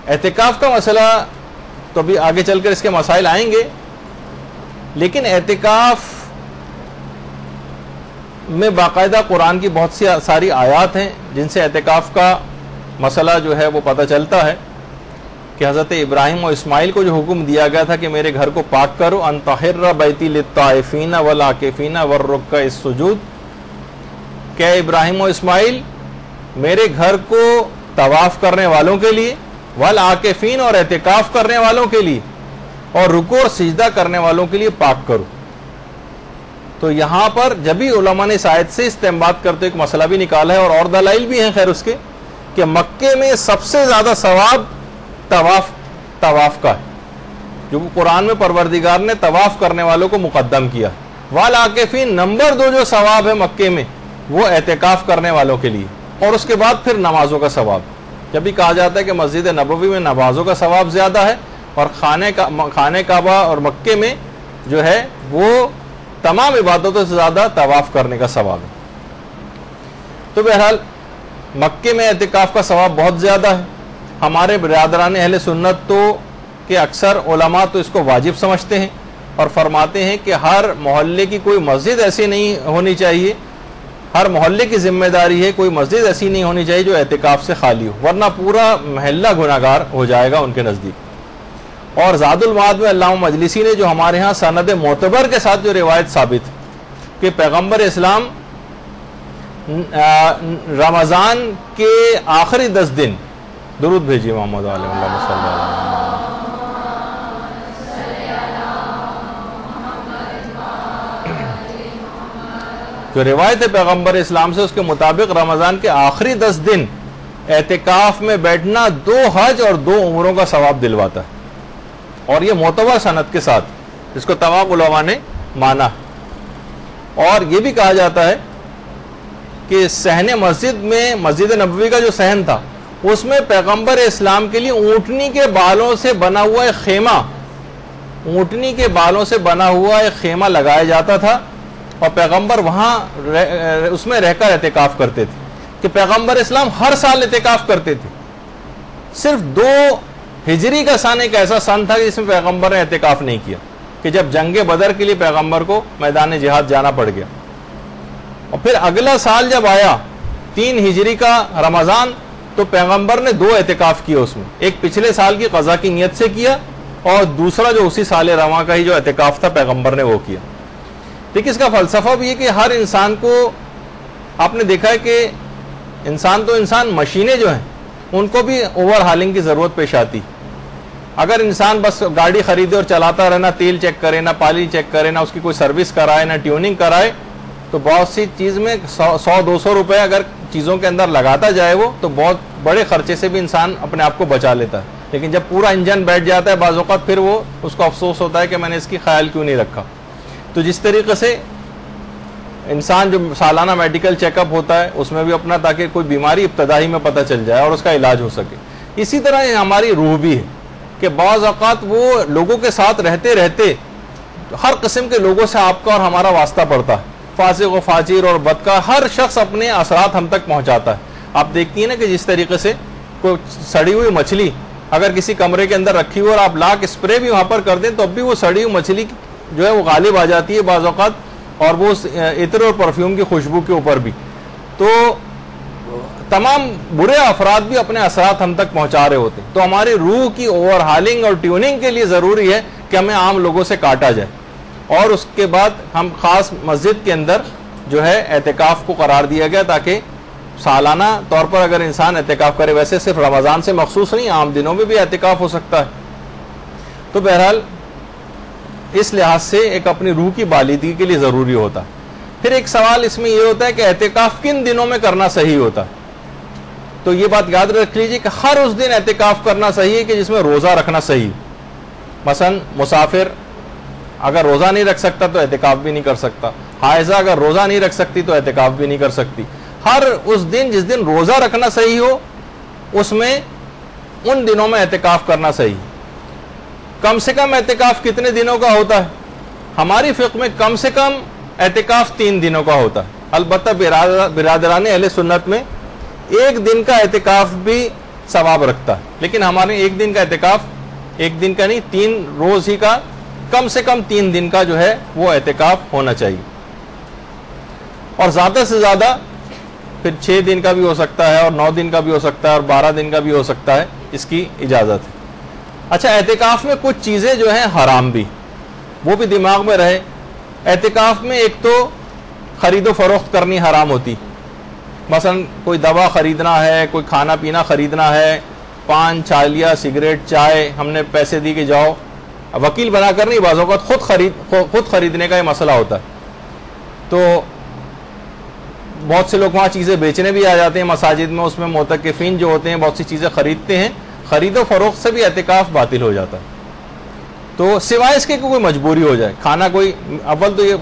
اعتکاف کا مسئلہ تو ابھی آگے چل کر اس کے مسائل آئیں گے، لیکن اعتکاف میں باقاعدہ قرآن کی بہت سی ساری آیات ہیں جن سے اعتکاف کا مسئلہ جو ہے وہ پتہ چلتا ہے کہ حضرت ابراہیم و اسماعیل کو جو حکم دیا گیا تھا کہ میرے گھر کو پاک کرو، ان طہر بیتی للطائفین والعاکفین والرکع السجود، کہ ابراہیم و اسماعیل میرے گھر کو طواف کرنے والوں کے لیے، والعاکفین اور اعتکاف کرنے والوں کے لیے، اور رکوع اور سجدہ کرنے والوں کے لیے پاک کرو۔ تو یہاں پر جب بھی علماء نے اس آیت سے استنباط کرتے ایک مسئلہ بھی نکالا ہے، اور دلائل بھی ہیں خیر اس کے، کہ مکے میں سب سے زیادہ ثواب طواف کا ہے، جو قرآن میں پروردگار نے طواف کرنے والوں کو مقدم کیا۔ والعاکفین نمبر 2 جو ثواب ہے مکے میں وہ اعتکاف کرنے والوں کے لیے، اور اس کے بعد پھر نمازوں کا ثواب۔ جب بھی کہا جاتا ہے کہ مسجد نبوی میں نمازوں کا ثواب زیادہ ہے، اور خانہ کعبہ اور مکے میں جو ہے وہ تمام عبادتوں سے زیادہ طواف کرنے کا ثواب ہے۔ تو بہرحال مکے میں اعتکاف کا ثواب بہت زیادہ ہے۔ ہمارے برادران اہل سنت تو کہ اکثر علماء تو اس کو واجب سمجھتے ہیں اور فرماتے ہیں کہ ہر محلے کی کوئی مسجد ایسی نہیں ہونی چاہیے، ہر محلے کی ذمہ داری ہے کوئی مسجد ایسی نہیں ہونی چاہیے جو اعتکاف سے خالی ہو، ورنہ پورا محلہ گناہگار ہو جائے گا ان کے نزدیک۔ اور زاد المعاد میں علامہ مجلسی نے جو ہمارے ہاں سند معتبر کے ساتھ جو روایت ثابت کہ پیغمبر اسلام رمضان کے آخری 10 دن، درود بھیجیے محمد علیہ وسلم صلی اللہ علیہ وسلم، جو روایت ہے پیغمبر اسلام سے اس کے مطابق رمضان کے آخری 10 دن اعتکاف میں بیٹھنا 2 حج اور 2 عمروں کا ثواب دلواتا ہے، اور یہ معتبر سند کے ساتھ اس کو تمام علماء نے مانا۔ اور یہ بھی کہا جاتا ہے کہ صحن مسجد میں، مسجد نبوی کا جو صحن تھا اس میں پیغمبر اسلام کے لیے اونٹنی کے بالوں سے بنا ہوا ایک خیمہ، اونٹنی کے بالوں سے بنا ہوا ایک خیمہ لگایا جاتا تھا، اور پیغمبر وہاں اس میں رہ کر اعتکاف کرتے تھے، کہ پیغمبر اسلام ہر سال اعتکاف کرتے تھے۔ صرف 2 ہجری کا سن ایک ایسا سن تھا جس میں پیغمبر نے اعتکاف نہیں کیا، کہ جب جنگ بدر کے لیے پیغمبر کو میدان جہاد جانا پڑ گیا۔ اور پھر اگلا سال جب آیا 3 ہجری کا رمضان، تو پیغمبر نے 2 اعتکاف کیے، اس میں ایک پچھلے سال کی قضا کی نیت سے کیا، اور دوسرا جو اسی سال رواں کا ہی جو اعتکاف تھا پیغمبر نے وہ کیا۔ لیکن اس کا فلسفہ بھی ہے کہ ہر انسان کو، آپ نے دیکھا ہے کہ انسان تو انسان، مشینیں جو ہیں ان کو بھی اوور ہالنگ کی ضرورت پیش آتی۔ اگر انسان بس گاڑی خریدے اور چلاتا رہے، نہ تیل چیک کرے، نہ پانی چیک کرے، نہ اس کی کوئی سروس کرائے، نہ ٹیوننگ کرائے، تو بہت سی چیز میں 100-200 روپے اگر چیزوں کے اندر لگاتا جائے وہ، تو بہت بڑے خرچے سے بھی انسان اپنے آپ کو بچا لیتا ہے۔ لیکن جب پورا انجن بیٹھ جاتا ہے بعض اوقات، پھر وہ اس کو افسوس ہوتا ہے کہ میں نے اس کی خیال کیوں نہیں رکھا۔ تو جس طریقے سے انسان جو سالانہ میڈیکل چیک اپ ہوتا ہے اس میں بھی اپنا، تاکہ کوئی بیماری ابتدائی میں پتہ چل جائے اور اس کا علاج ہو سکے، اسی طرح ہماری روح بھی ہے کہ بعض اوقات وہ لوگوں کے ساتھ رہتے رہتے ہر قسم کے لوگوں سے آپ کا اور ہمارا واسطہ پڑتا ہے، فاسق و فاجر اور بد کا ہر شخص اپنے اثرات ہم تک پہنچاتا ہے۔ آپ دیکھتی ہیں نا کہ جس طریقے سے کوئی سڑی ہوئی مچھلی اگر کسی کمرے کے اندر رکھی ہو اور آپ لاکھ اسپرے بھی وہاں پر کر دیں تو اب بھی وہ سڑی ہوئی مچھلی جو ہے وہ غالب آ جاتی ہے بعض اوقات، اور وہ عطر اور پرفیوم کی خوشبو کے اوپر بھی۔ تو تمام برے افراد بھی اپنے اثرات ہم تک پہنچا رہے ہوتے ہیں۔ تو ہماری روح کی اوور ہالنگ اور ٹیوننگ کے لیے ضروری ہے کہ ہمیں عام لوگوں سے کاٹا جائے، اور اس کے بعد ہم خاص مسجد کے اندر جو ہے اعتکاف کو قرار دیا گیا، تاکہ سالانہ طور پر اگر انسان اعتکاف کرے، ویسے صرف رمضان سے مخصوص نہیں، عام دنوں میں بھی اعتکاف ہو سکتا ہے۔ تو بہرحال اس لحاظ سے ایک اپنی روح کی بالیدگی کے لیے ضروری ہوتا ہے۔ پھر ایک سوال اس میں یہ ہوتا ہے کہ اعتکاف کن دنوں میں کرنا صحیح ہوتا ہے؟ تو یہ بات یاد رکھ لیجیے کہ ہر اس دن اعتکاف کرنا صحیح ہے کہ جس میں روزہ رکھنا صحیح۔ مثلا مسافر اگر روزہ نہیں رکھ سکتا تو اعتکاف بھی نہیں کر سکتا، حائضہ اگر روزہ نہیں رکھ سکتی تو اعتکاف بھی نہیں کر سکتی۔ ہر اس دن جس دن روزہ رکھنا صحیح ہو اس میں ان دنوں میں اعتکاف کرنا صحیح۔ کم سے کم اعتکاف کتنے دنوں کا ہوتا ہے؟ ہماری فقہ میں کم سے کم اعتکاف 3 دنوں کا ہوتا ہے۔ البتہ برادران اہل سنت میں 1 دن کا اعتکاف بھی ثواب رکھتا ہے. لیکن ہمارے ایک دن کا اعتکاف، ایک دن کا نہیں 3 روز ہی کا، کم سے کم 3 دن کا جو ہے وہ اعتکاف ہونا چاہیے، اور زیادہ سے زیادہ پھر 6 دن کا بھی ہو سکتا ہے اور 9 دن کا بھی ہو سکتا ہے اور 12 دن کا بھی ہو سکتا ہے، اس کی اجازت ہے. اچھا، اعتکاف میں کچھ چیزیں جو ہیں حرام بھی، وہ بھی دماغ میں رہے. اعتکاف میں ایک تو خرید و فروخت کرنی حرام ہوتی، مثلا کوئی دوا خریدنا ہے، کوئی کھانا پینا خریدنا ہے، پان، چھالیا، سگریٹ، چائے، ہم نے پیسے دی کہ جاؤ، وکیل بنا کر نہیں، بعض اوقات خود خریدنے کا یہ مسئلہ ہوتا ہے. تو بہت سے لوگ وہاں چیزیں بیچنے بھی آ جاتے ہیں مساجد میں، اس میں معتکفین جو ہوتے ہیں بہت سی چیزیں خریدتے ہیں، خرید و فروخت سے بھی اعتکاف باطل ہو جاتا ہے. تو سوائے اس کے کوئی مجبوری ہو جائے، کھانا کوئی، اول تو یہ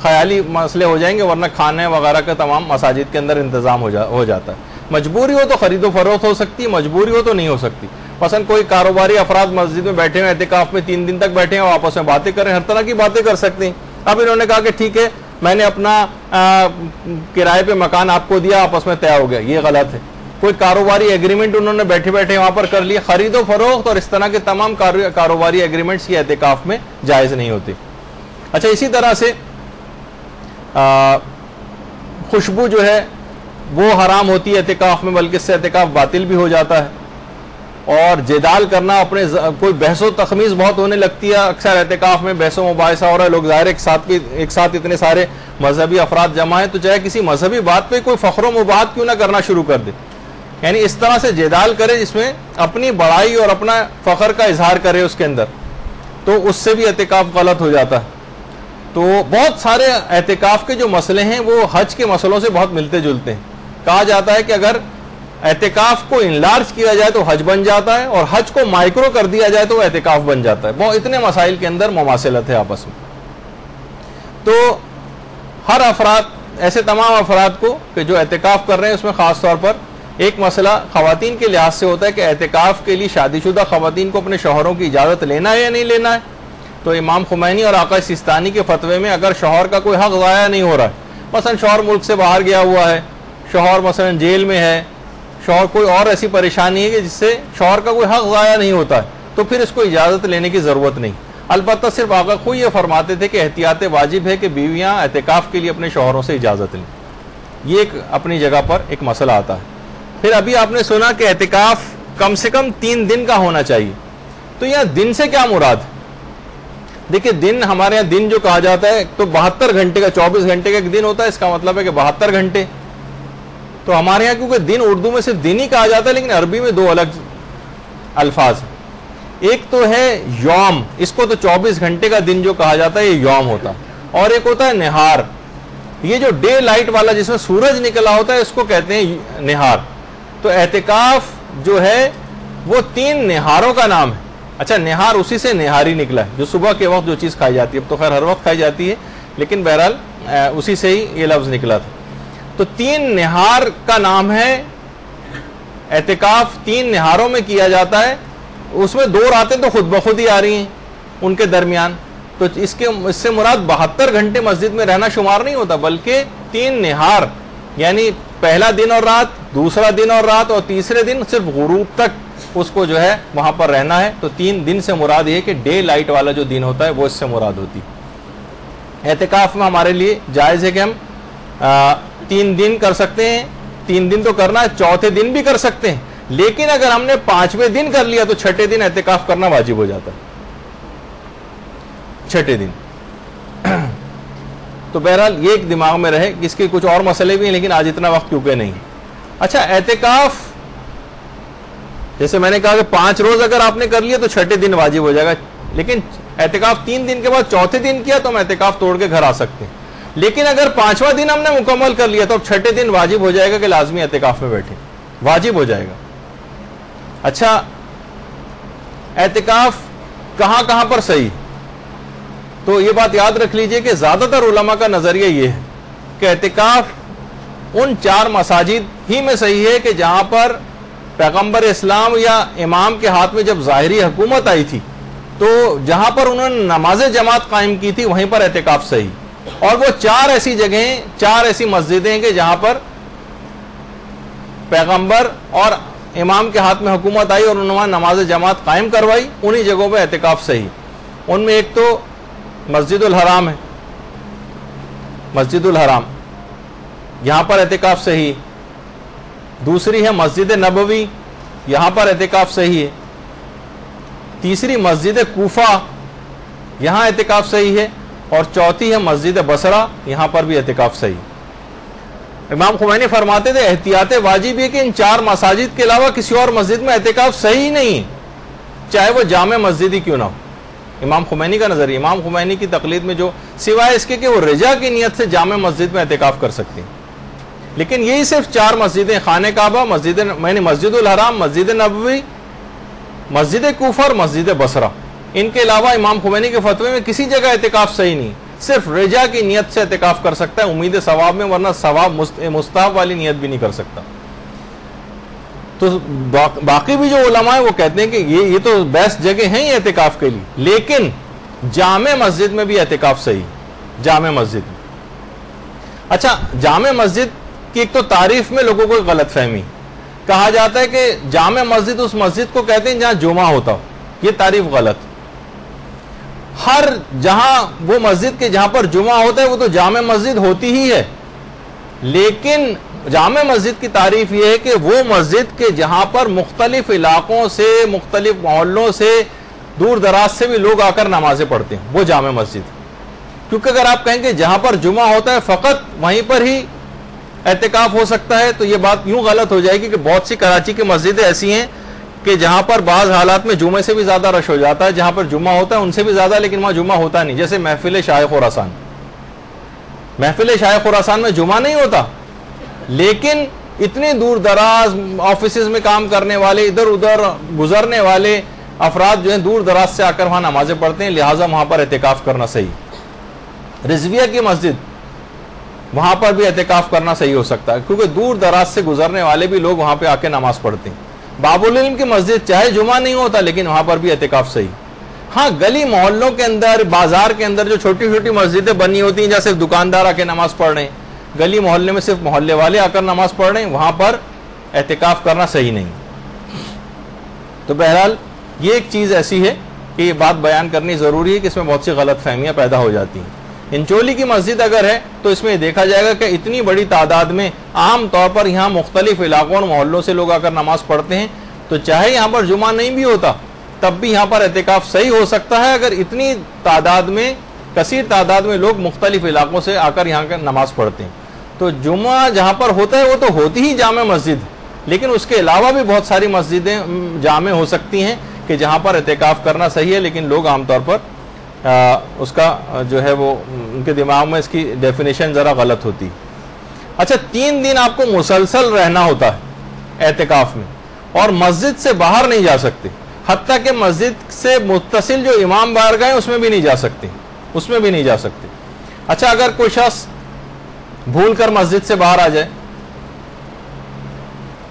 خیالی مسئلے ہو جائیں گے، ورنہ کھانے وغیرہ کا تمام مساجد کے اندر انتظام ہو جاتا ہے. مجبوری ہو تو خرید و فروخت ہو سکتی ہے، مجبوری ہو تو نہیں ہو سکتی. مثلا کوئی کاروباری افراد مسجد میں بیٹھے ہیں، اعتکاف میں 3 دن تک بیٹھے ہیں، آپس میں باتیں کر رہے ہیں، ہر طرح کی باتیں کر سکتے ہیں. اب انہوں نے کہا کہ ٹھیک ہے، میں نے اپنا کرائے پہ مکان آپ کو دیا، آپس میں طے ہو گیا، یہ غلط ہے. کوئی کاروباری ایگریمنٹ انہوں نے بیٹھے بیٹھے وہاں پر کر لیا. خرید و فروخت اور اس طرح کے تمام کاروباری ایگریمنٹس کی اعتکاف میں جائز نہیں ہوتی. اچھا، اسی طرح سے خوشبو جو ہے وہ حرام ہوتی ہے اعتکاف میں، بلکہ اس سے اعتکاف باطل بھی ہو جاتا ہے. اور جدال کرنا، اپنے کوئی بحث و تخمیز بہت ہونے لگتی ہے اکثر اعتکاف میں، بحث و مباحثہ ہو رہا ہے، لوگ ظاہر ایک ساتھ اتنے سارے مذہبی افراد جمع ہیں، تو چاہے کسی مذہبی بات پہ کوئی فخر و مباحث کیوں نہ کرنا شروع کر دے، یعنی اس طرح سے جدال کرے جس میں اپنی بڑائی اور اپنا فخر کا اظہار کرے اس کے اندر، تو اس سے بھی اعتکاف غلط ہو جاتا ہے. تو بہت سارے اعتکاف کے جو مسئلے ہیں وہ حج کے مسئلوں سے بہت ملتے جلتے ہیں. کہا جاتا ہے کہ اگر اعتکاف کو انلارج کیا جائے تو حج بن جاتا ہے، اور حج کو مائکرو کر دیا جائے تو اعتکاف بن جاتا ہے. بہت اتنے مسائل کے اندر مماثلت ہے آپس میں. تو ہر افراد، ایسے تمام افراد کو کہ جو اعتکاف کر رہے ہیں، اس میں خاص طور پر ایک مسئلہ خواتین کے لحاظ سے ہوتا ہے کہ اعتکاف کے لیے شادی شدہ خواتین کو اپنے شوہروں کی اجازت لینا ہے یا نہیں لینا ہے. تو امام خمینی اور آقا سیستانی کے فتوے میں اگر شوہر کا کوئی حق ضائع نہیں ہو رہا ہے، مثلا شوہر ملک سے باہر گیا ہوا ہے، شوہر مثلا جیل میں ہے، شوہر کوئی اور ایسی پریشانی ہے کہ جس سے شوہر کا کوئی حق ضائع نہیں ہوتا ہے، تو پھر اس کو اجازت لینے کی ضرورت نہیں. البتہ صرف آقا خود یہ فرماتے تھے کہ احتیاط واجب ہے کہ بیویاں اعتکاف کے لیے اپنے شوہروں سے اجازت لیں. یہ ایک اپنی جگہ پر ایک مسئلہ آتا ہے. پھر ابھی آپ نے سنا کہ اعتکاف کم سے کم 3 دن کا ہونا چاہیے. تو یہاں دن سے کیا مراد ہے؟ دیکھیں، دن ہمارے یہاں دن جو کہا جاتا ہے تو 72 گھنٹے کا، 24 گھنٹے کا ایک دن ہوتا ہے، اس کا مطلب ہے کہ 72 گھنٹے. تو ہمارے یہاں کیونکہ دن اردو میں صرف دن ہی کہا جاتا ہے، لیکن عربی میں 2 الگ الفاظ ہیں. ایک تو ہے یوم، اس کو تو 24 گھنٹے کا دن جو کہا جاتا ہے یہ یوم ہوتا ہے، اور ایک ہوتا ہے نہار. یہ جو ڈے لائٹ والا جس میں سورج نکلا ہوتا ہے اس کو کہتے ہیں نہار. تو اعتکاف جو ہے وہ 3 نہاروں کا نام ہے. اچھا، نہار اسی سے نہاری نکلا ہے، جو صبح کے وقت جو چیز کھائی جاتی ہے، اب تو خیر ہر وقت کھائی جاتی ہے، لیکن بہرحال اسی سے ہی یہ لفظ نکلا تھا. تو 3 نہار کا نام ہے اعتکاف. 3 نہاروں میں کیا جاتا ہے، اس میں 2 راتیں تو خود بخود ہی آ رہی ہیں ان کے درمیان. تو اس سے مراد 72 گھنٹے مسجد میں رہنا شمار نہیں ہوتا، بلکہ 3 نہار، یعنی پہلا دن اور رات، دوسرا دن اور رات، اور تیسرے دن صرف غروب تک اس کو جو ہے وہاں پر رہنا ہے. تو 3 دن سے مراد یہ کہ ڈے لائٹ والا جو دن ہوتا ہے وہ اس سے مراد ہوتی. اعتکاف میں ہمارے لیے جائز ہے کہ ہم 3 دن کر سکتے ہیں. 3 دن تو کرنا ہے، چوتھے دن بھی کر سکتے ہیں، لیکن اگر ہم نے 5ویں دن کر لیا تو 6ٹھے دن اعتکاف کرنا واجب ہو جاتا ہے. 6ٹھے دن. تو بہرحال یہ ایک دماغ میں رہے. اس کے کچھ اور مسئلے بھی ہیں لیکن آج اتنا وقت کیونکہ نہیں. اچھا، اعتکاف جیسے میں نے کہا کہ 5 روز اگر آپ نے کر لیا تو 6ٹھے دن واجب ہو جائے گا، لیکن اعتکاف 3 دن کے بعد چوتھے دن کیا تو ہم اعتکاف توڑ کے گھر آ سکتے ہیں. لیکن اگر 5واں دن ہم نے مکمل کر لیا تو اب 6ٹھے دن واجب ہو جائے گا کہ لازمی اعتکاف میں بیٹھے، واجب ہو جائے گا. اچھا، اعتکاف کہاں کہاں پر صحیح؟ تو یہ بات یاد رکھ لیجئے کہ زیادہ تر علماء کا نظریہ یہ ہے کہ اعتکاف ان 4 مساجد ہی میں صحیح ہے کہ جہاں پر پیغمبر اسلام یا امام کے ہاتھ میں جب ظاہری حکومت آئی تھی تو جہاں پر انہوں نے نماز جماعت قائم کی تھی وہیں پر اعتکاف صحیح. اور وہ 4 ایسی جگہیں، 4 ایسی مسجدیں کہ جہاں پر پیغمبر اور امام کے ہاتھ میں حکومت آئی اور انہوں نے نماز جماعت قائم کروائی، انہی جگہوں پہ اعتکاف صحیح۔ ان میں ایک تو مسجد الحرام ہے، مسجد الحرام یہاں پر اعتکاف صحیح۔ دوسری ہے مسجد نبوی، یہاں پر اعتکاف صحیح ہے۔ تیسری مسجد کوفہ، یہاں اعتکاف صحیح ہے۔ اور چوتھی ہے مسجد بصرہ، یہاں پر بھی اعتکاف صحیح۔ امام خمینی فرماتے تھے احتیاط واجب ہے کہ ان 4 مساجد کے علاوہ کسی اور مسجد میں اعتکاف صحیح نہیں، چاہے وہ جامع مسجد ہی کیوں نہ ہو۔ امام خمینی کا نظریہ، امام خمینی کی تقلید میں جو سوائے اس کے کہ وہ رجا کی نیت سے جامع مسجد میں اعتکاف کر سکتے ہیں، لیکن یہی صرف 4 مسجدیں، خانہ کعبہ، مسجد الحرام، مسجد نبوی، مسجد کوفہ اور مسجد بصرہ، ان کے علاوہ امام خمینی کے فتوے میں کسی جگہ اعتکاف صحیح نہیں، صرف رجا کی نیت سے اعتکاف کر سکتا ہے امید ثواب میں، ورنہ ثواب مستحب والی نیت بھی نہیں کر سکتا۔ تو باقی بھی جو علماء ہیں وہ کہتے ہیں کہ یہ تو بیسٹ جگہ ہیں یہ اعتکاف کے لیے، لیکن جامع مسجد میں بھی اعتکاف صحیح، جامع مسجد میں۔ اچھا، جامع مسجد کی ایک تو تعریف میں لوگوں کو غلط فہمی، کہا جاتا ہے کہ جامع مسجد اس مسجد کو کہتے ہیں جہاں جمعہ ہوتا ہو، یہ تعریف غلط۔ ہر جہاں وہ مسجد کے جہاں پر جمعہ ہوتا ہے وہ تو جامع مسجد ہوتی ہی ہے، لیکن جامع مسجد کی تعریف یہ ہے کہ وہ مسجد کے جہاں پر مختلف علاقوں سے، مختلف محلوں سے، دور دراز سے بھی لوگ آ کر نمازیں پڑھتے ہیں، وہ جامع مسجد۔ کیونکہ اگر آپ کہیں کہ جہاں پر جمعہ ہوتا ہے فقط وہیں پر ہی اعتکاف ہو سکتا ہے تو یہ بات یوں غلط ہو جائے گی کہ بہت سی کراچی کی مسجدیں ایسی ہیں کہ جہاں پر بعض حالات میں جمعے سے بھی زیادہ رش ہو جاتا ہے، جہاں پر جمعہ ہوتا ہے ان سے بھی زیادہ، لیکن وہاں جمعہ ہوتا نہیں، جیسے محفل شاہ خراسان۔ محفل شاہ خراسان میں جمعہ نہیں ہوتا، لیکن اتنے دور دراز آفیسز میں کام کرنے والے، ادھر ادھر گزرنے والے افراد جو ہیں دور دراز سے آ کر وہاں نمازیں پڑھتے ہیں، لہٰذا وہاں پر اعتکاف کرنا صحیح۔ رضویہ کی مسجد، وہاں پر بھی اعتکاف کرنا صحیح ہو سکتا ہے کیونکہ دور دراز سے گزرنے والے بھی لوگ وہاں پہ آ کے نماز پڑھتے ہیں۔ باب العلم کی مسجد چاہے جمعہ نہیں ہوتا لیکن وہاں پر بھی اعتکاف صحیح۔ ہاں، گلی محلوں کے اندر، بازار کے اندر جو چھوٹی چھوٹی مسجدیں بنی ہوتی ہیں جہاں صرف دکاندار آ کے نماز پڑھ رہے ہیں، گلی محلے میں صرف محلے والے آ کر نماز پڑھ رہے ہیں، وہاں پر اعتکاف کرنا صحیح نہیں۔ تو بہرحال یہ ایک چیز ایسی ہے کہ یہ بات بیان کرنی ضروری ہے کہ اس میں بہت سی غلط فہمیاں پیدا ہو جاتی ہیں۔ انچولی کی مسجد اگر ہے تو اس میں دیکھا جائے گا کہ اتنی بڑی تعداد میں عام طور پر یہاں مختلف علاقوں اور محلوں سے لوگ آ کر نماز پڑھتے ہیں، تو چاہے یہاں پر جمعہ نہیں بھی ہوتا تب بھی یہاں پر اعتکاف صحیح ہو سکتا ہے اگر اتنی تعداد میں، کثیر تعداد میں لوگ مختلف علاقوں سے آ کر یہاں کا نماز پڑھتے ہیں۔ تو جمعہ جہاں پر ہوتا ہے وہ تو ہوتی ہی جامع مسجد، لیکن اس کے علاوہ بھی بہت ساری مسجدیں جامع ہو سکتی ہیں کہ جہاں پر اعتکاف کرنا صحیح ہے، لیکن لوگ عام طور پر اس کا جو ہے وہ ان کے دماغ میں اس کی ڈیفینیشن ذرا غلط ہوتی۔ اچھا، 3 دن آپ کو مسلسل رہنا ہوتا ہے اعتکاف میں اور مسجد سے باہر نہیں جا سکتے، حتیٰ کہ مسجد سے متصل جو امام بارگاہ ہیں اس میں بھی نہیں جا سکتے، اس میں بھی نہیں جا سکتے۔ اچھا، اگر کوئی شخص بھول کر مسجد سے باہر آ جائے،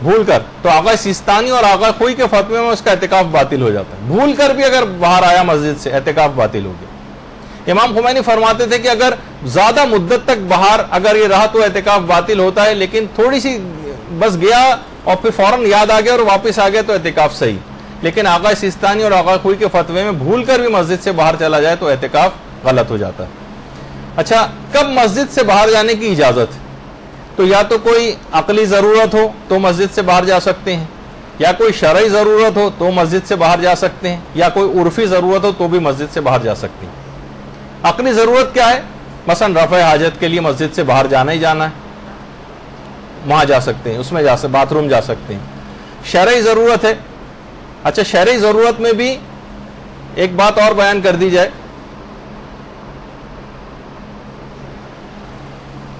بھول کر، تو آقا سیستانی اور آقا خوئی کے فتوے میں اس کا اعتکاف باطل ہو جاتا ہے۔ بھول کر بھی اگر باہر آیا مسجد سے، اعتکاف باطل ہو گیا۔ امام خمینی فرماتے تھے کہ اگر زیادہ مدت تک باہر اگر یہ رہا تو اعتکاف باطل ہوتا ہے، لیکن تھوڑی سی بس گیا اور پھر فوراً یاد آ گیا اور واپس آ گیا تو اعتکاف صحیح۔ لیکن آقا سیستانی اور آقا خوئی کے فتوے میں بھول کر بھی مسجد سے باہر چلا جائے تو اعتکاف غلط ہو جاتا ہے۔ اچھا، کب مسجد سے باہر جانے کی اجازت؟ تو یا تو کوئی عقلی ضرورت ہو تو مسجد سے باہر جا سکتے ہیں، یا کوئی شرعی ضرورت ہو تو مسجد سے باہر جا سکتے ہیں، یا کوئی عرفی ضرورت ہو تو بھی مسجد سے باہر جا سکتے ہیں۔ عقلی ضرورت کیا ہے؟ مثلا رفع حاجت کے لیے مسجد سے باہر جانا ہی جانا ہے، وہاں جا سکتے ہیں، اس میں باتھ روم جا سکتے ہیں۔ شرعی ضرورت ہے، اچھا شرعی ضرورت میں بھی ایک بات اور بیان کر دی جائے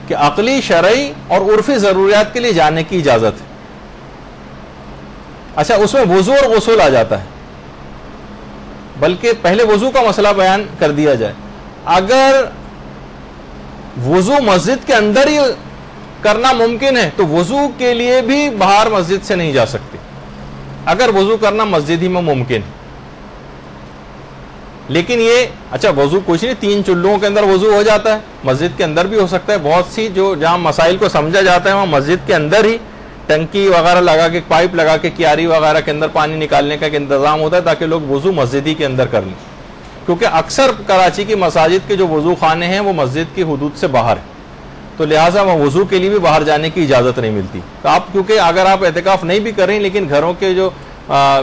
کہ عقلی، شرعی اور عرفی ضروریات کے لیے جانے کی اجازت ہے۔ اچھا، اس میں وضو اور غسل آ جاتا ہے، بلکہ پہلے وضو کا مسئلہ بیان کر دیا جائے۔ اگر وضو مسجد کے اندر ہی کرنا ممکن ہے تو وضو کے لیے بھی باہر مسجد سے نہیں جا سکتے، اگر وضو کرنا مسجد ہی میں ممکن ہے۔ لیکن یہ اچھا وضو کچھ نہیں، 3 چلوں کے اندر وضو ہو جاتا ہے، مسجد کے اندر بھی ہو سکتا ہے۔ بہت سی جو جہاں مسائل کو سمجھا جاتا ہے وہاں مسجد کے اندر ہی ٹنکی وغیرہ لگا کے پائپ لگا کے کیاری وغیرہ کے اندر پانی نکالنے کا ایک انتظام ہوتا ہے تاکہ لوگ وضو مسجد ہی کے اندر کر لیں، کیونکہ اکثر کراچی کی مساجد کے جو وضو خانے ہیں وہ مسجد کی حدود سے باہر ہیں، تو لہٰذا وہ وضو کے لیے بھی باہر جانے کی اجازت نہیں ملتی۔ تو آپ کیونکہ اگر آپ اعتکاف نہیں بھی کریں لیکن گھروں کے جو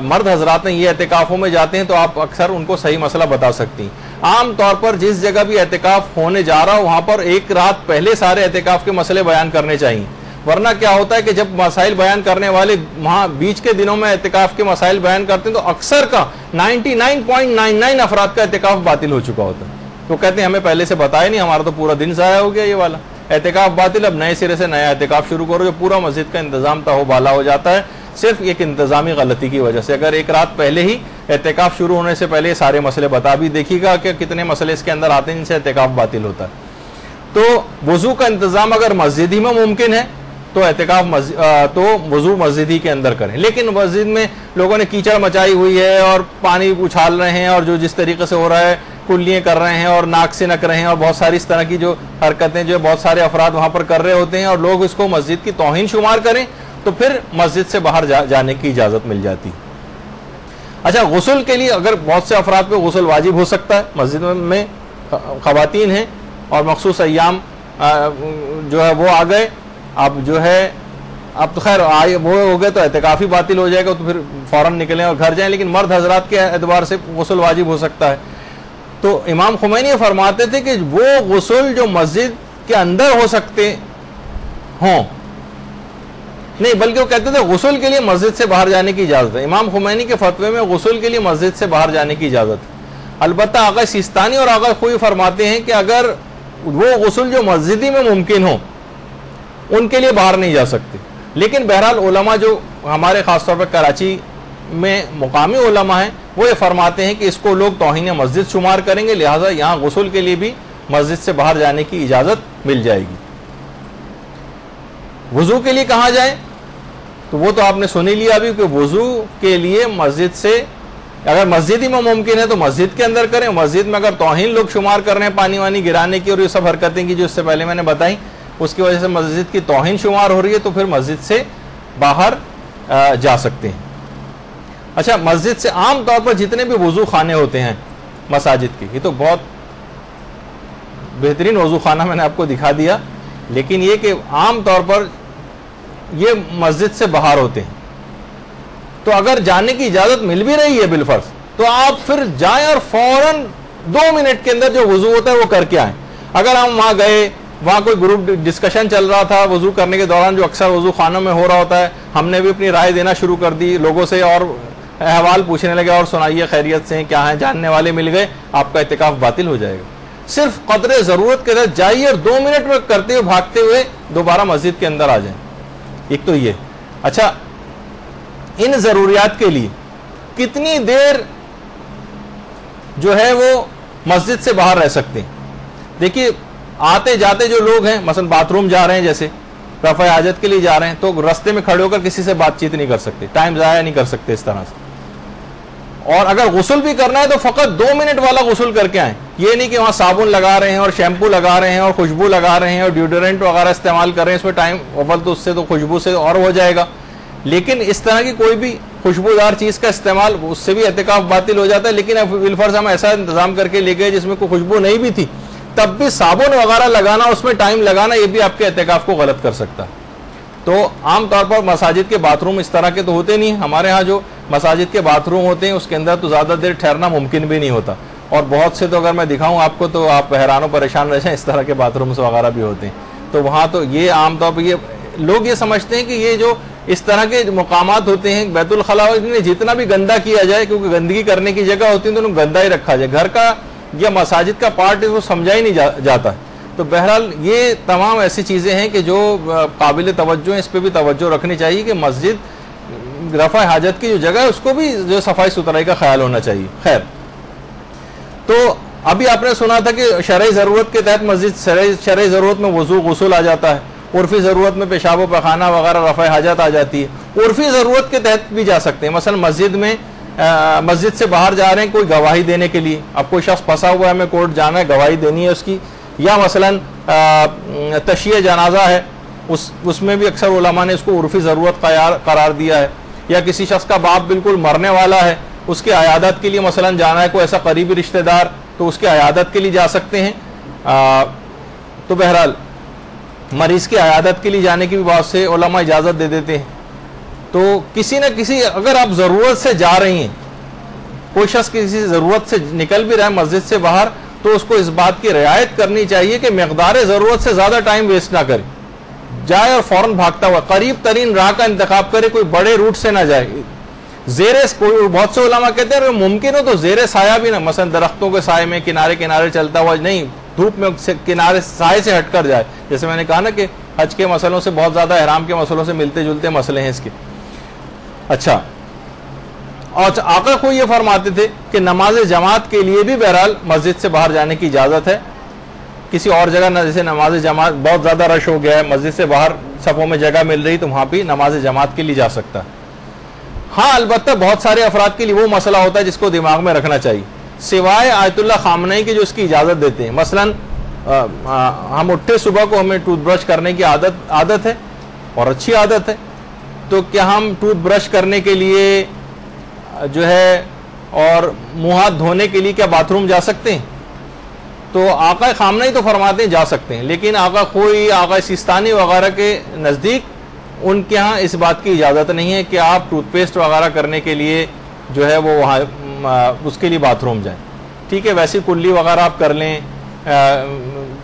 مرد حضرات ہیں یہ اعتکافوں میں جاتے ہیں تو آپ اکثر ان کو صحیح مسئلہ بتا سکتی ہیں۔ عام طور پر جس جگہ بھی اعتکاف ہونے جا رہا ہو وہاں پر ایک رات پہلے سارے اعتکاف کے مسئلے بیان کرنے چاہیے، ورنہ کیا ہوتا ہے کہ جب مسائل بیان کرنے والے وہاں بیچ کے دنوں میں اعتکاف کے مسائل بیان کرتے ہیں تو اکثر کا 99.99 افراد کا اعتکاف باطل ہو چکا ہوتا ہے، تو کہتے ہیں ہمیں پہلے سے بتایا نہیں، ہمارا تو پورا دن ضائع ہو گیا یہ والا اعتکاف باطل، اب نئے سرے سے نیا اعتکاف شروع کرو۔ جو پورا مسجد کا انتظام تھا وہ بالا ہو جاتا ہے صرف ایک انتظامی غلطی کی وجہ سے۔ اگر ایک رات پہلے ہی اعتکاف شروع ہونے سے پہلے سارے مسئلے بتا بھی دیکھیے گا کہ کتنے مسئلے اس کے اندر آتے ہیں جن سے اعتکاف باطل ہوتا ہے۔ تو وضو کا انتظام اگر مسجد ہی میں ممکن ہے تو تو وضو مسجد ہی کے اندر کریں، لیکن مسجد میں لوگوں نے کیچڑ مچائی ہوئی ہے اور پانی اچھال رہے ہیں اور جو جس طریقے سے ہو رہا ہے کلیاں کر رہے ہیں اور ناک سے نک رہے ہیں اور بہت ساری اس طرح کی جو حرکتیں جو بہت سارے افراد وہاں پر کر رہے ہوتے ہیں اور لوگ اس کو مسجد کی توہین شمار کریں تو پھر مسجد سے باہر جانے کی اجازت مل جاتی۔ اچھا، غسل کے لیے اگر بہت سے افراد پہ غسل واجب ہو سکتا ہے، مسجد میں خواتین ہیں اور مخصوص ایام جو ہے وہ آ گئے، اب جو ہے اب تو خیر وہ ہو گئے تو اعتکاف ہی باطل ہو جائے گا، تو پھر فوراً نکلیں اور گھر جائیں، لیکن مرد حضرات کے اعتبار سے غسل واجب ہو سکتا ہے۔ تو امام خمینی فرماتے تھے کہ وہ غسل جو مسجد کے اندر ہو سکتے ہوں، نہیں بلکہ وہ کہتے تھے غسل کے لیے مسجد سے باہر جانے کی اجازت ہے۔ امام خمینی کے فتوے میں غسل کے لیے مسجد سے باہر جانے کی اجازت ہے۔ البتہ آغا سیستانی اور آغا خوئی فرماتے ہیں کہ اگر وہ غسل جو مسجدی میں ممکن ہو ان کے لیے باہر نہیں جا سکتے، لیکن بہرحال علماء جو ہمارے خاص طور پر کراچی میں مقامی علماء ہیں وہ یہ فرماتے ہیں کہ اس کو لوگ توہین مسجد شمار کریں گے، لہٰذا یہاں غسل کے لیے بھی مسجد سے باہر جانے کی اجازت مل جائے گی۔ وضو کے لیے کہاں جائیں تو وہ تو آپ نے سن ہی لیا ابھی کہ وضو کے لیے مسجد سے اگر مسجد ہی میں ممکن ہے تو مسجد کے اندر کریں، مسجد میں اگر توہین لوگ شمار کر رہے ہیں پانی وانی گرانے کی اور یہ سب حرکتیں کی جو اس سے پہلے میں نے بتائی اس کی وجہ سے مسجد کی توہین شمار ہو رہی ہے تو پھر مسجد سے باہر جا سکتے ہیں۔ اچھا، مسجد سے عام طور پر جتنے بھی وضو خانے ہوتے ہیں مساجد کے، یہ تو بہت بہترین وضو خانہ میں نے آپ کو دکھا دیا، لیکن یہ کہ عام طور پر یہ مسجد سے باہر ہوتے ہیں، تو اگر جانے کی اجازت مل بھی رہی ہے بالفرض تو آپ پھر جائیں اور فوراً 2 منٹ کے اندر جو وضو ہوتا ہے وہ کر کے آئیں۔ اگر ہم وہاں گئے، وہاں کوئی گروپ ڈسکشن چل رہا تھا وضو کرنے کے دوران جو اکثر وضو خانوں میں ہو رہا ہوتا ہے، ہم نے بھی اپنی رائے دینا شروع کر دی لوگوں سے اور احوال پوچھنے لگے اور سنائیے خیریت سے کیا ہیں، جاننے والے مل گئے، آپ کا اعتکاف باطل ہو جائے گا۔ صرف قدر ضرورت کے تحت جائیے اور 2 منٹ میں کرتے ہوئے بھاگتے ہوئے دوبارہ مسجد کے اندر آ جائیں، ایک تو یہ۔ اچھا، ان ضروریات کے لیے کتنی دیر جو ہے وہ مسجد سے باہر رہ سکتے ہیں؟ دیکھیے، آتے جاتے جو لوگ ہیں مثلا باتھ روم جا رہے ہیں، جیسے رفع حاجت کے لیے جا رہے ہیں، تو رستے میں کھڑے ہو کر کسی سے بات چیت نہیں کر سکتے، ٹائم ضائع نہیں کر سکتے اس طرح سے۔ اور اگر غسل بھی کرنا ہے تو فقط 2 منٹ والا غسل کر کے آئیں، یہ نہیں کہ وہاں صابن لگا رہے ہیں اور شیمپو لگا رہے ہیں اور خوشبو لگا رہے ہیں اور ڈیوڈرنٹ وغیرہ استعمال کر رہے ہیں، اس میں ٹائم اول تو اس سے تو خوشبو سے اور ہو جائے گا، لیکن اس طرح کی کوئی بھی خوشبودار چیز کا استعمال اس سے بھی اعتکاف باطل ہو جاتا ہے۔ لیکن بالفرض ہم ایسا انتظام کر کے لے گئے جس میں کوئی خوشبو نہیں بھی تھی، تب بھی صابن وغیرہ لگانا اس میں ٹائم لگانا یہ بھی آپ کے اعتکاف کو غلط کر سکتا ہے۔ تو عام طور پر مساجد کے باتھ روم اس طرح کے تو ہوتے نہیں، ہمارے ہاں جو مساجد کے باتھ روم ہوتے ہیں اس کے اندر تو زیادہ دیر ٹھہرنا ممکن بھی نہیں ہوتا، اور بہت سے تو اگر میں دکھاؤں آپ کو تو آپ حیران و پریشان رہ جائیں، اس طرح کے باتھ رومس وغیرہ بھی ہوتے ہیں۔ تو وہاں تو یہ عام طور پر یہ لوگ یہ سمجھتے ہیں کہ یہ جو اس طرح کے مقامات ہوتے ہیں بیت الخلاء میں جتنا بھی گندا کیا جائے، کیونکہ گندگی کرنے کی جگہ ہوتی ہے تو انہیں گندا ہی رکھا جائے، گھر کا یا مساجد کا پارٹ ہے وہ سمجھا ہی نہیں جاتا۔ تو بہرحال یہ تمام ایسی چیزیں ہیں کہ جو قابل توجہ ہیں، اس پہ بھی توجہ رکھنی چاہیے کہ مسجد رفع حاجت کی جو جگہ ہے اس کو بھی جو صفائی ستھرائی کا خیال ہونا چاہیے۔ خیر، تو ابھی آپ نے سنا تھا کہ شرعی ضرورت کے تحت مسجد شرعی ضرورت میں وضو غسل آ جاتا ہے، عرفی ضرورت میں پیشاب و پیخانہ وغیرہ رفع حاجت آ جاتی ہے۔ عرفی ضرورت کے تحت بھی جا سکتے ہیں، مثلا مسجد سے باہر جا رہے ہیں کوئی گواہی دینے کے لیے، اب کوئی شخص پھنسا ہوا ہے ہمیں کورٹ جانا ہے گواہی دینی ہے اس کی، یا مثلا تشییع جنازہ ہے اس میں بھی اکثر علماء نے اس کو عرفی ضرورت قرار دیا ہے. یا کسی شخص کا باپ بالکل مرنے والا ہے, اس کے عیادت کے لیے مثلا جانا ہے, کوئی ایسا قریبی رشتہ دار, تو اس کے عیادت کے لیے جا سکتے ہیں. تو بہرحال مریض کی عیادت کے لیے جانے کی بھی بہت سے علماء اجازت دے دیتے ہیں. تو کسی نہ کسی, اگر آپ ضرورت سے جا رہی ہیں, کوئی شخص کسی ضرورت سے نکل بھی رہا ہے مسجد سے باہر, تو اس کو اس بات کی رعایت کرنی چاہیے کہ مقدار ضرورت سے زیادہ ٹائم ویسٹ نہ کرے, جائے اور فوراً بھاگتا ہوا قریب ترین راہ کا انتخاب کرے, کوئی بڑے روٹ سے نہ جائے. بہت سے علماء کہتے ہیں ممکن ہو تو زیر سایہ بھی نہ, مثلا درختوں کے سائے میں کنارے کنارے چلتا ہوا, نہیں دھوپ میں کنارے سائے سے ہٹ کر جائے. جیسے میں نے کہا نا کہ حج کے مسئلوں سے بہت زیادہ احرام کے مسئلوں سے ملتے جلتے مسئلے ہیں اس کے. اچھا, اور آقا خود یہ فرماتے تھے کہ نماز جماعت کے لیے بھی بہرحال مسجد سے باہر جانے کی اجازت ہے. کسی اور جگہ نہ, جیسے نماز جماعت بہت زیادہ رش ہو گیا ہے, مسجد سے باہر صفوں میں جگہ مل رہی, تو وہاں بھی نماز جماعت کے لیے جا سکتا ہے. ہاں البتہ بہت سارے افراد کے لیے وہ مسئلہ ہوتا ہے جس کو دماغ میں رکھنا چاہیے, سوائے آیت اللہ خامنئی کے جو اس کی اجازت دیتے ہیں. مثلا ہم اٹھے صبح کو, ہمیں ٹوتھ برش کرنے کی عادت ہے اور اچھی عادت ہے, تو کیا ہم ٹوتھ برش کرنے کے لیے جو ہے اور منہ ہاتھ دھونے کے لیے کیا باتھ روم جا سکتے ہیں؟ تو آقا خامنئی تو فرماتے ہیں جا سکتے ہیں, لیکن آقا خوئی, آقا سیستانی وغیرہ کے نزدیک ان کے ہاں اس بات کی اجازت نہیں ہے کہ آپ ٹوتھ پیسٹ وغیرہ کرنے کے لیے جو ہے وہ وہاں اس کے لیے باتھ روم جائیں. ٹھیک ہے, ویسی کلی وغیرہ آپ کر لیں,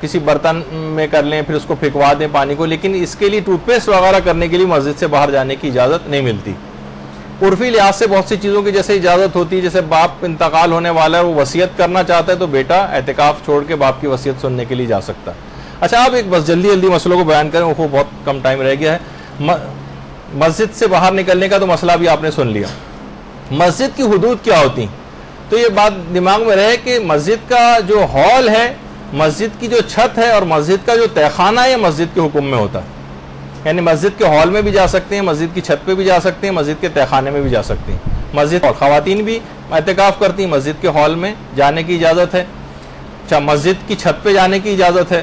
کسی برتن میں کر لیں, پھر اس کو پھینکوا دیں پانی کو, لیکن اس کے لیے ٹوتھ پیسٹ وغیرہ کرنے کے لیے مسجد سے باہر جانے کی اجازت نہیں ملتی. عرفی لحاظ سے بہت سی چیزوں کی جیسے اجازت ہوتی ہے, جیسے باپ انتقال ہونے والا ہے, وہ وصیت کرنا چاہتا ہے, تو بیٹا اعتکاف چھوڑ کے باپ کی وصیت سننے کے لیے جا سکتا ہے. اچھا, آپ ایک بس جلدی مسئلوں کو بیان کریں, وہ بہت کم ٹائم رہ گیا ہے. مسجد سے باہر نکلنے کا تو مسئلہ بھی آپ نے سن لیا. مسجد کی حدود کیا ہوتی ہیں؟ تو یہ بات دماغ میں رہے کہ مسجد کا جو ہال ہے, مسجد کی جو چھت ہے اور مسجد کا جو تہخانہ ہے, یہ مسجد کے حکم میں ہوتا ہے. یعنی مسجد کے ہال میں بھی جا سکتے ہیں, مسجد کی چھت پہ بھی جا سکتے ہیں, مسجد کے تہخانے میں بھی جا سکتے ہیں. مسجد اور خواتین بھی اعتکاف کرتی ہیں, مسجد کے ہال میں جانے کی اجازت ہے. اچھا, مسجد کی چھت پہ جانے کی اجازت ہے.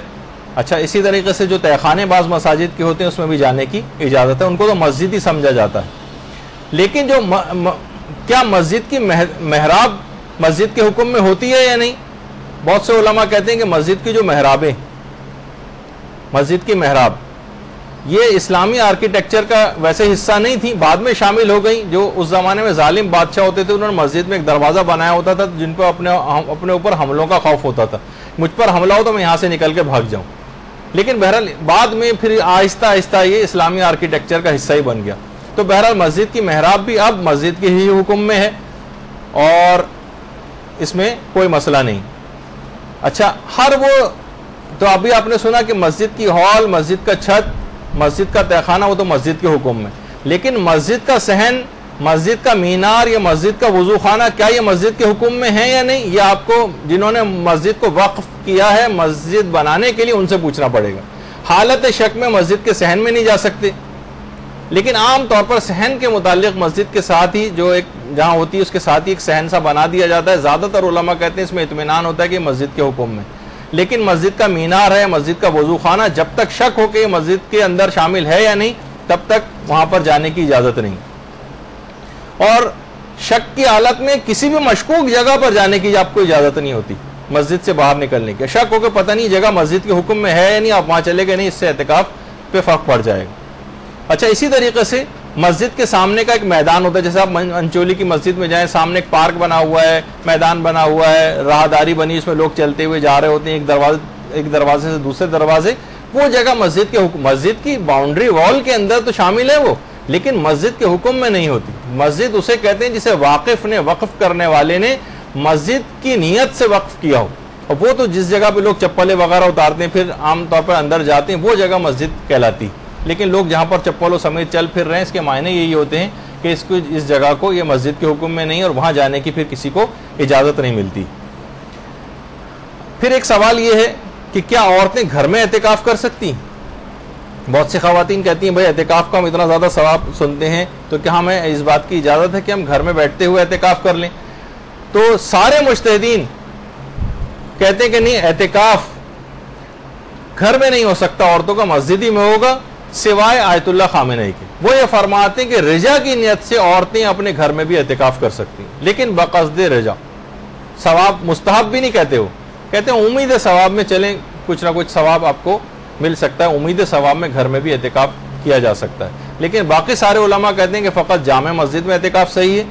اچھا, اسی طریقے سے جو تہخانے بعض مساجد کے ہوتے ہیں اس میں بھی جانے کی اجازت ہے, ان کو تو مسجد ہی سمجھا جاتا ہے. لیکن جو کیا مسجد کی محراب مسجد کے حکم میں ہوتی ہے یا نہیں؟ بہت سے علماء کہتے ہیں کہ مسجد کی جو محرابیں, مسجد کی محراب یہ اسلامی آرکیٹیکچر کا ویسے حصہ نہیں تھی, بعد میں شامل ہو گئی. جو اس زمانے میں ظالم بادشاہ ہوتے تھے, انہوں نے مسجد میں ایک دروازہ بنایا ہوتا تھا جن پر اپنے اوپر حملوں کا خوف ہوتا تھا, مجھ پر حملہ ہو تو میں یہاں سے نکل کے بھاگ جاؤں. لیکن بہرحال بعد میں پھر آہستہ آہستہ یہ اسلامی آرکیٹیکچر کا حصہ ہی بن گیا. تو بہرحال مسجد کی محراب بھی اب مسجد کے ہی حکم میں ہے اور اس میں کوئی مسئلہ نہیں. اچھا, ہر وہ تو ابھی آپ نے سنا کہ مسجد کی ہال, مسجد کا چھت, مسجد کا تہخانہ, وہ تو مسجد کے حکم میں. لیکن مسجد کا صحن, مسجد کا مینار یا مسجد کا وضو خانہ, کیا یہ مسجد کے حکم میں ہے یا نہیں؟ یہ آپ کو جنہوں نے مسجد کو وقف کیا ہے مسجد بنانے کے لیے, ان سے پوچھنا پڑے گا. حالت شک میں مسجد کے صحن میں نہیں جا سکتے, لیکن عام طور پر صحن کے متعلق مسجد کے ساتھ ہی جو ایک جہاں ہوتی ہے اس کے ساتھ ہی ایک صحن سا بنا دیا جاتا ہے. زیادہ تر علماء کہتے ہیں اس میں اطمینان ہوتا ہے کہ مسجد کے حکم میں. لیکن مسجد کا مینار ہے, مسجد کا وضو خانہ, جب تک شک ہو کہ یہ مسجد کے اندر شامل ہے یا نہیں, تب تک وہاں پر جانے کی اجازت نہیں. اور شک کی حالت میں کسی بھی مشکوک جگہ پر جانے کی آپ کو اجازت نہیں ہوتی مسجد سے باہر نکلنے کی. شک ہو کہ پتہ نہیں جگہ مسجد کے حکم میں ہے یا نہیں, آپ وہاں چلے گئے نہیں, اس سے اعتکاف پہ فرق پڑ جائے گا. اچھا, اسی طریقے سے مسجد کے سامنے کا ایک میدان ہوتا ہے, جیسے آپ انچولی کی مسجد میں جائیں, سامنے ایک پارک بنا ہوا ہے, میدان بنا ہوا ہے, راہداری بنی, اس میں لوگ چلتے ہوئے جا رہے ہوتے ہیں ایک دروازے سے دوسرے دروازے. وہ جگہ مسجد کے حکم, مسجد کی باؤنڈری وال کے اندر تو شامل ہے وہ, لیکن مسجد کے حکم میں نہیں ہوتی. مسجد اسے کہتے ہیں جسے واقف نے, وقف کرنے والے نے مسجد کی نیت سے وقف کیا ہو. اور وہ تو جس جگہ پہ لوگ چپلیں وغیرہ اتارتے ہیں پھر عام طور پر اندر جاتے ہیں, وہ جگہ مسجد کہلاتی. لیکن لوگ جہاں پر چپلوں سمیت چل پھر رہے ہیں, اس کے معنی یہی ہوتے ہیں کہ اس جگہ کو یہ مسجد کے حکم میں نہیں, اور وہاں جانے کی پھر کسی کو اجازت نہیں ملتی. پھر ایک سوال یہ ہے کہ کیا عورتیں گھر میں اعتکاف کر سکتی؟ بہت سی خواتین کہتی ہیں بھائی اعتکاف کا ہم اتنا زیادہ ثواب سنتے ہیں, تو کیا ہمیں اس بات کی اجازت ہے کہ ہم گھر میں بیٹھتے ہوئے اعتکاف کر لیں؟ تو سارے مجتہدین کہتے ہیں کہ نہیں, اعتکاف گھر میں نہیں ہو سکتا عورتوں کا, مسجد ہی میں ہوگا. سوائے آیت اللہ خامنئی کے. وہ یہ فرماتے ہیں کہ رجا کی نیت سے عورتیں اپنے گھر میں بھی اعتکاف کر سکتی ہیں, لیکن بقصد رجا. ثواب مستحب بھی نہیں کہتے, ہو کہتے ہیں امید ثواب میں چلیں, کچھ نہ کچھ ثواب آپ کو مل سکتا ہے, امید ثواب میں گھر میں بھی اعتکاف کیا جا سکتا ہے. لیکن باقی سارے علماء کہتے ہیں کہ فقط جامع مسجد میں اعتکاف صحیح ہے,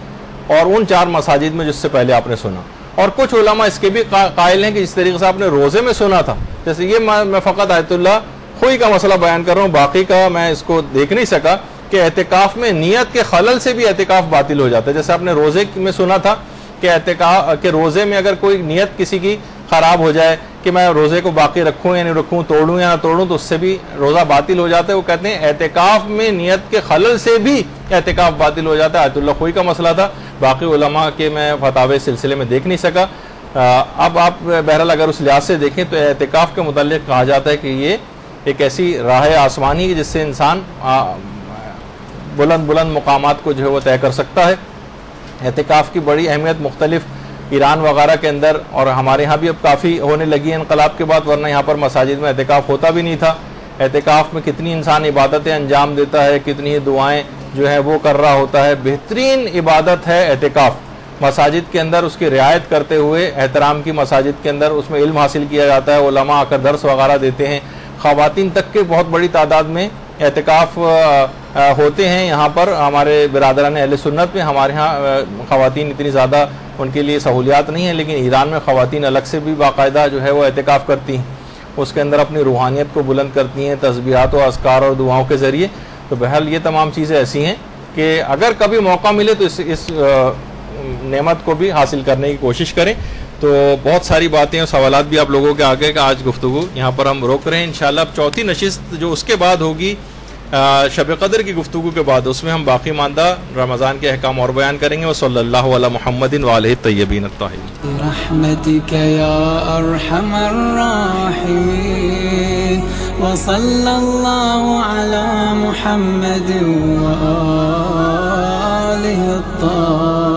اور ان 4 مساجد میں جس سے پہلے آپ نے سنا. اور کچھ علماء اس کے بھی قائل ہیں کہ جس طریقے سے آپ نے روزے میں سنا تھا, جیسے یہ میں فقط آیت اللہ خوئی کا مسئلہ بیان کر رہا ہوں, باقی کا میں اس کو دیکھ نہیں سکا, کہ اعتکاف میں نیت کے خلل سے بھی اعتکاف باطل ہو جاتا ہے. جیسے آپ نے روزے میں سنا تھا کہ اعتکاف کہ روزے میں اگر کوئی نیت کسی کی خراب ہو جائے کہ میں روزے کو باقی رکھوں یا نہیں رکھوں, توڑوں یا نہ توڑوں, تو اس سے بھی روزہ باطل ہو جاتا ہے. وہ کہتے ہیں اعتکاف میں نیت کے خلل سے بھی اعتکاف باطل ہو جاتا ہے. آیت اللہ خوئی کا مسئلہ تھا, باقی علماء کے میں فتاوی سلسلے میں دیکھ نہیں سکا. اب آپ بہرحال اگر اس لحاظ سے دیکھیں تو اعتکاف کے متعلق کہا جاتا ہے کہ یہ ایک ایسی راہ آسمانی ہے جس سے انسان بلند مقامات کو جو ہے وہ طے کر سکتا ہے. اعتکاف کی بڑی اہمیت مختلف ایران وغیرہ کے اندر اور ہمارے ہاں بھی اب کافی ہونے لگی ہے انقلاب کے بعد, ورنہ یہاں پر مساجد میں اعتکاف ہوتا بھی نہیں تھا. اعتکاف میں کتنی انسان عبادتیں انجام دیتا ہے, کتنی ہی دعائیں جو ہے وہ کر رہا ہوتا ہے. بہترین عبادت ہے اعتکاف. مساجد کے اندر اس کی رعایت کرتے ہوئے, احترام کی مساجد کے اندر اس میں علم حاصل کیا جاتا ہے, علماء آ کر درس وغیرہ دیتے ہیں, خواتین تک کے بہت بڑی تعداد میں اعتکاف ہوتے ہیں. یہاں پر ہمارے برادران اہل سنت میں ہمارے ہاں خواتین اتنی زیادہ ان کے لیے سہولیات نہیں ہیں, لیکن ایران میں خواتین الگ سے بھی باقاعدہ جو ہے وہ اعتکاف کرتی ہیں, اس کے اندر اپنی روحانیت کو بلند کرتی ہیں تسبیحات و اذکار اور دعاؤں کے ذریعے. تو بہرحال یہ تمام چیزیں ایسی ہیں کہ اگر کبھی موقع ملے تو اس نعمت کو بھی حاصل کرنے کی کوشش کریں. تو بہت ساری باتیں اور سوالات بھی آپ لوگوں کے آگے کا آج گفتگو یہاں پر ہم روک رہے ہیں. انشاءاللہ اب چوتھی نشست جو اس کے بعد ہوگی شب قدر کی گفتگو کے بعد, اس میں ہم باقی ماندہ رمضان کے احکام اور بیان کریں گے. وصلی اللہ علی محمد وآلہ الطیبین الطاہرین. برحمتک یا ارحم الراحمین وصلی اللہ علی محمد وآلہ الطاہرین.